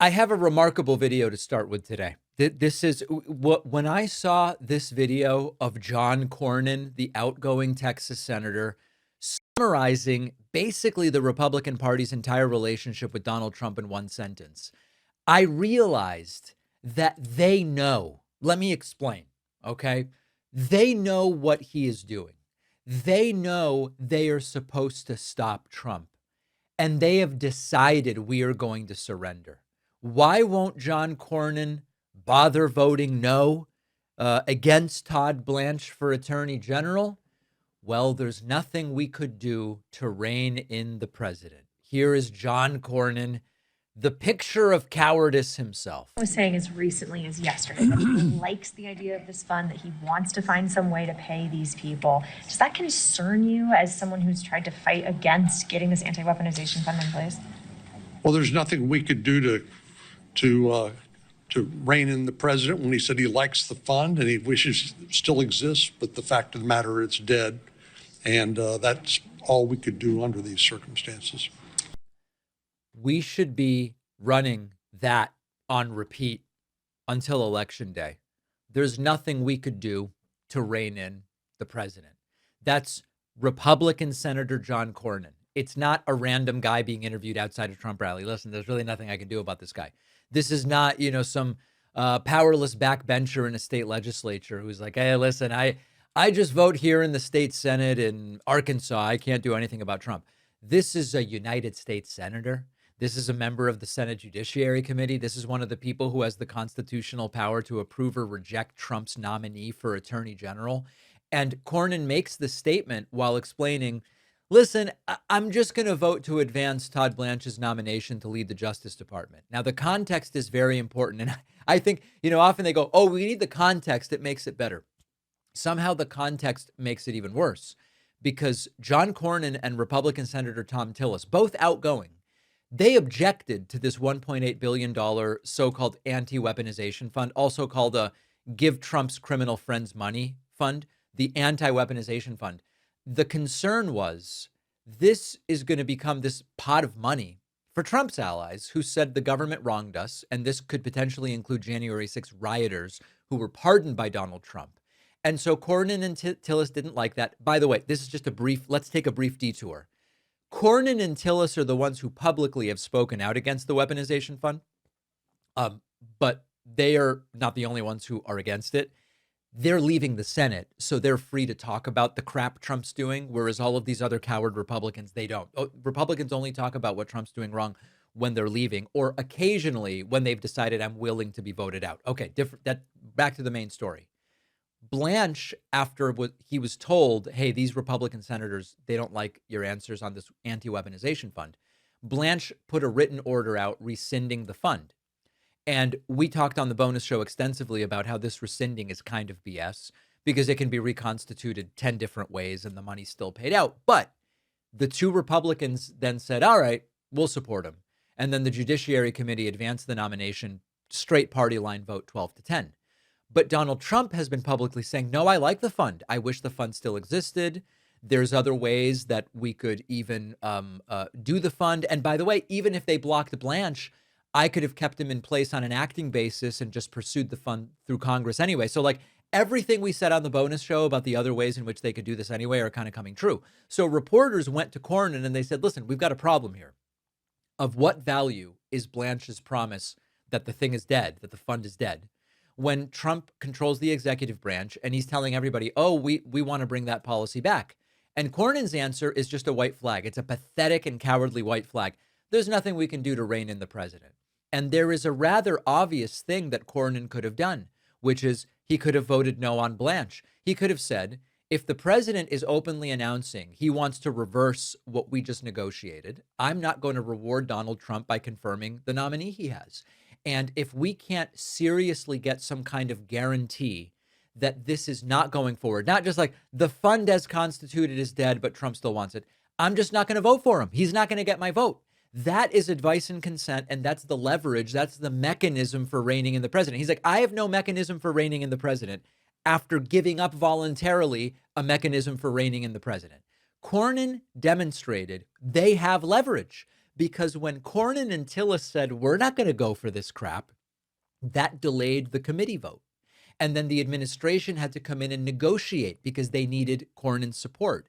I have a remarkable video to start with today. This is what when I saw this video of John Cornyn, the outgoing Texas senator, summarizing basically the Republican Party's entire relationship with Donald Trump in one sentence, I realized that they know. Let me explain, okay? They know what he is doing. They know they are supposed to stop Trump, and they have decided we are going to surrender. Why won't John Cornyn bother voting no against Todd Blanche for Attorney General? Well, there's nothing we could do to rein in the president. Here is John Cornyn, the picture of cowardice himself. I was saying as recently as yesterday that he likes the idea of this fund, that he wants to find some way to pay these people. Does that concern you as someone who's tried to fight against getting this anti-weaponization fund in place? Well, there's nothing we could do to rein in the president when he said he likes the fund and he wishes it still exists, but the fact of the matter, it's dead. And that's all we could do under these circumstances. We should be running that on repeat until Election Day. There's nothing we could do to rein in the president. That's Republican Senator John Cornyn. It's not a random guy being interviewed outside a Trump rally. Listen, there's really nothing I can do about this guy. This is not, some powerless backbencher in a state legislature who's like, hey, listen, I just vote here in the state Senate in Arkansas. I can't do anything about Trump. This is a United States senator. This is a member of the Senate Judiciary Committee. This is one of the people who has the constitutional power to approve or reject Trump's nominee for Attorney General. And Cornyn makes the statement while explaining, listen, I'm just going to vote to advance Todd Blanche's nomination to lead the Justice Department. Now, the context is very important. And I think, often they go, oh, we need the context. It makes it better. Somehow the context makes it even worse because John Cornyn and Republican Senator Tom Tillis, both outgoing, they objected to this $1.8 billion so-called anti-weaponization fund, also called a Give Trump's Criminal Friends Money Fund, the anti-weaponization fund. The concern was this is going to become this pot of money for Trump's allies who said the government wronged us, and this could potentially include January 6 rioters who were pardoned by Donald Trump. And so Cornyn and Tillis didn't like that. By the way, this is just let's take a brief detour. Cornyn and Tillis are the ones who publicly have spoken out against the weaponization fund, but they are not the only ones who are against it. They're leaving the Senate, so they're free to talk about the crap Trump's doing, whereas all of these other coward Republicans, they don't. Republicans only talk about what Trump's doing wrong when they're leaving, or occasionally when they've decided I'm willing to be voted out. Okay, back to the main story. Blanche, after what he was told, hey, these Republican senators, they don't like your answers on this anti-weaponization fund. Blanche put a written order out rescinding the fund. And we talked on the bonus show extensively about how this rescinding is kind of BS because it can be reconstituted 10 different ways and the money's still paid out. But the two Republicans then said, all right, we'll support him. And then the Judiciary Committee advanced the nomination, straight party line vote 12-10. But Donald Trump has been publicly saying, no, I like the fund. I wish the fund still existed. There's other ways that we could even do the fund. And by the way, even if they blocked Blanche, I could have kept him in place on an acting basis and just pursued the fund through Congress anyway. So like everything we said on the bonus show about the other ways in which they could do this anyway are kind of coming true. So reporters went to Cornyn and they said, listen, we've got a problem here. Of what value is Blanche's promise that the thing is dead, that the fund is dead, when Trump controls the executive branch and he's telling everybody, oh, we want to bring that policy back? And Cornyn's answer is just a white flag. It's a pathetic and cowardly white flag. There's nothing we can do to rein in the president. And there is a rather obvious thing that Cornyn could have done, which is he could have voted no on Blanche. He could have said, if the president is openly announcing he wants to reverse what we just negotiated, I'm not going to reward Donald Trump by confirming the nominee he has. And if we can't seriously get some kind of guarantee that this is not going forward, not just like the fund as constituted is dead, but Trump still wants it, I'm just not going to vote for him. He's not going to get my vote. That is advice and consent, and that's the leverage. That's the mechanism for reining in the president. He's like, I have no mechanism for reining in the president after giving up voluntarily a mechanism for reining in the president. Cornyn demonstrated they have leverage because when Cornyn and Tillis said, we're not going to go for this crap, that delayed the committee vote. And then the administration had to come in and negotiate because they needed Cornyn's support.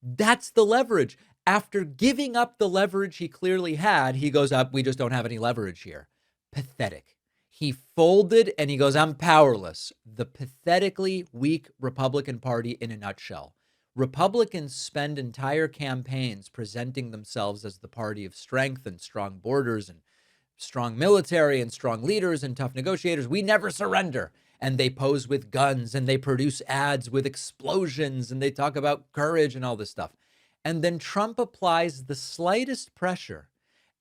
That's the leverage. After giving up the leverage he clearly had, he goes up, we just don't have any leverage here. Pathetic. He folded and he goes, I'm powerless. The pathetically weak Republican Party in a nutshell. Republicans spend entire campaigns presenting themselves as the party of strength and strong borders and strong military and strong leaders and tough negotiators. We never surrender. And they pose with guns and they produce ads with explosions and they talk about courage and all this stuff. And then Trump applies the slightest pressure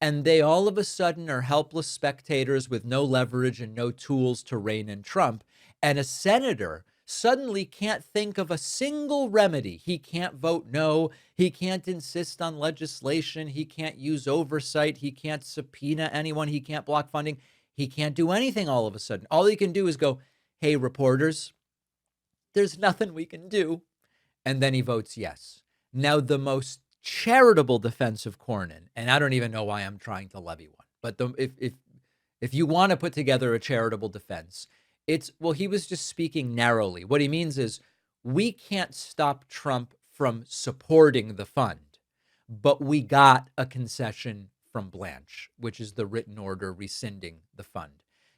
and they all of a sudden are helpless spectators with no leverage and no tools to rein in Trump. And a senator suddenly can't think of a single remedy. He can't vote no. He can't insist on legislation. He can't use oversight. He can't subpoena anyone. He can't block funding. He can't do anything all of a sudden. All he can do is go, hey, reporters, there's nothing we can do. And then he votes yes. Now, the most charitable defense of Cornyn, and I don't even know why I'm trying to levy one, but if you want to put together a charitable defense, it's, well, he was just speaking narrowly. What he means is we can't stop Trump from supporting the fund, but we got a concession from Blanche, which is the written order rescinding the fund.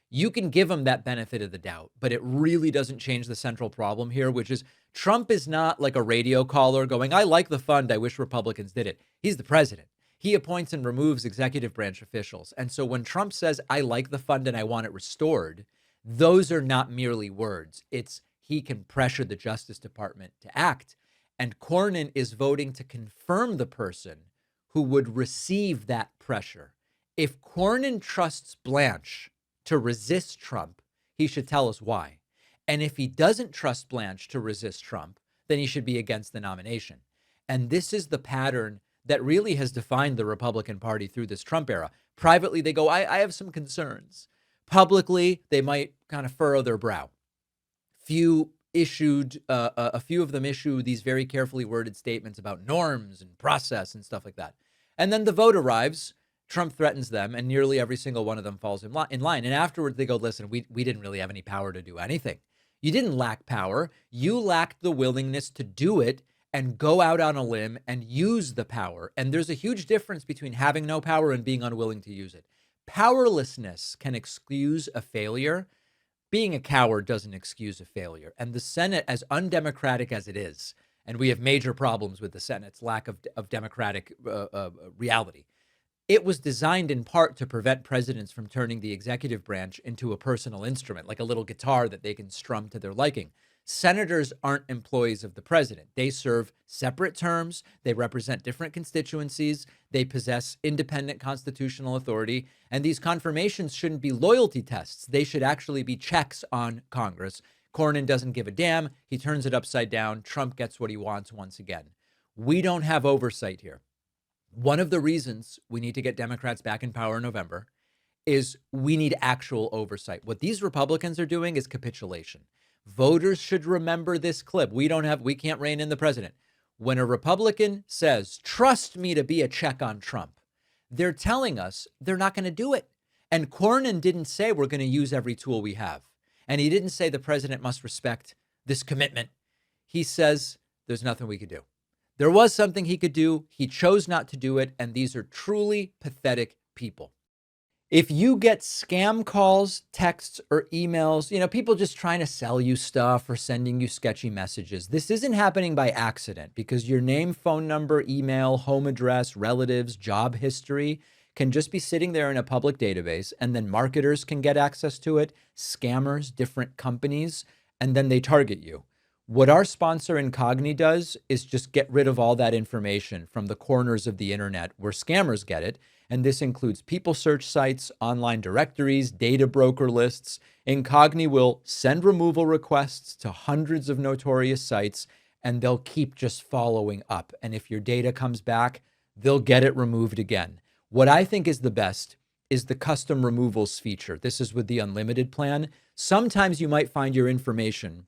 You can give him that benefit of the doubt, but it really doesn't change the central problem here, which is Trump is not like a radio caller going, I like the fund, I wish Republicans did it. He's the president. He appoints and removes executive branch officials. And so when Trump says, I like the fund and I want it restored, those are not merely words. It's he can pressure the Justice Department to act. And Cornyn is voting to confirm the person who would receive that pressure. If Cornyn trusts Blanche to resist Trump, he should tell us why. And if he doesn't trust Blanche to resist Trump, then he should be against the nomination. And this is the pattern that really has defined the Republican Party through this Trump era. Privately, they go, I have some concerns. Publicly, they might kind of furrow their brow. A few of them issue these very carefully worded statements about norms and process and stuff like that. And then the vote arrives. Trump threatens them, and nearly every single one of them falls in line. And afterwards, they go, listen, we didn't really have any power to do anything. You didn't lack power. You lacked the willingness to do it and go out on a limb and use the power. And there's a huge difference between having no power and being unwilling to use it. Powerlessness can excuse a failure. Being a coward doesn't excuse a failure. And the Senate, as undemocratic as it is, and we have major problems with the Senate's lack of democratic reality, it was designed in part to prevent presidents from turning the executive branch into a personal instrument, like a little guitar that they can strum to their liking. Senators aren't employees of the president. They serve separate terms. They represent different constituencies. They possess independent constitutional authority. And these confirmations shouldn't be loyalty tests. They should actually be checks on Congress. Cornyn doesn't give a damn. He turns it upside down. Trump gets what he wants once again. We don't have oversight here. One of the reasons we need to get Democrats back in power in November is we need actual oversight. What these Republicans are doing is capitulation. Voters should remember this clip. We can't rein in the president. When a Republican says, trust me to be a check on Trump, they're telling us they're not going to do it. And Cornyn didn't say we're going to use every tool we have. And he didn't say the president must respect this commitment. He says there's nothing we could do. There was something he could do. He chose not to do it. And these are truly pathetic people. If you get scam calls, texts, or emails, people just trying to sell you stuff or sending you sketchy messages, this isn't happening by accident because your name, phone number, email, home address, relatives, job history can just be sitting there in a public database, and then marketers can get access to it, scammers, different companies, and then they target you. What our sponsor Incogni does is just get rid of all that information from the corners of the internet where scammers get it. And this includes people search sites, online directories, data broker lists. Incogni will send removal requests to hundreds of notorious sites, and they'll keep just following up. And if your data comes back, they'll get it removed again. What I think is the best is the custom removals feature. This is with the unlimited plan. Sometimes you might find your information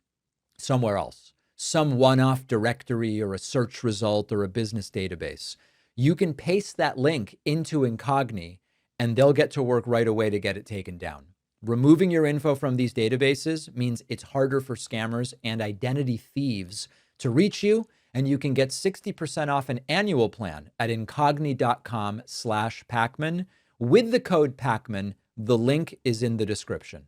somewhere else, some one-off directory or a search result or a business database. you can paste that link into Incogni and they'll get to work right away to get it taken down. Removing your info from these databases means it's harder for scammers and identity thieves to reach you, and you can get 60% off an annual plan at incogni.com/Pakman with the code Pakman. The link is in the description.